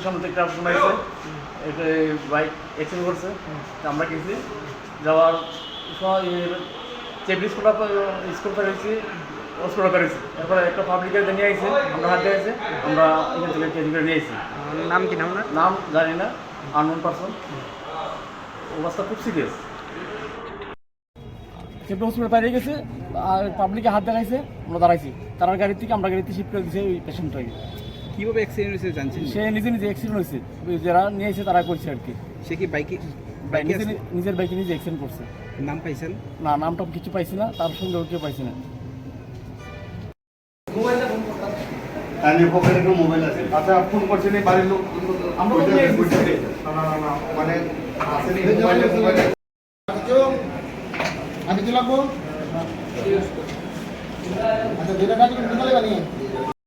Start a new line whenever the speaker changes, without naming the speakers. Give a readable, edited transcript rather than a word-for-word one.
সামনে একটা অপশন আছে, এটা বাইক অ্যাক্সিডেন্ট করছে, আমরা গেছি যাওয়ার চেপলি স্কুল করেছি, হসপিটাল করেছি। এরপরে একটা পাবলিকের নিয়ে আসছে, আমরা হাত দিয়েছে, আমরা এখান থেকে কেজি করে নিয়ে আসছি।
নাম কি? নাম
জানি না, আননোন পারসন। অবস্থা খুব সিরিয়াস। চেপলি হসপিটাল বাইরে গেছে আর পাবলিকে হাত দেখাইছে, আমরা দাঁড়াইছি। তার গাড়ি থেকে আমরা গাড়িতে শিফট করে দিয়েছি ওই পেশেন্টটাকে।
কিভাবে অ্যাক্সিডেন্ট হয়েছে জানছেন?
সে নিজে অ্যাক্সিডেন্ট হয়েছে, যারা নিয়ে এসে তারা করছে আর কি।
সে কি বাইকে
নিজের বাইকে নিজে অ্যাক্সিডেন্ট করছে।
নাম পাইছেন?
না, নামটা কিছু পাইছি না, তার সঙ্গে কেউ পাইছি না।
মোবাইল আছে। আচ্ছা, ফোন করছেন বাড়ির লোক?
আমরা
মানে আগে চলাবো। আচ্ছা, যেটা কাজ করে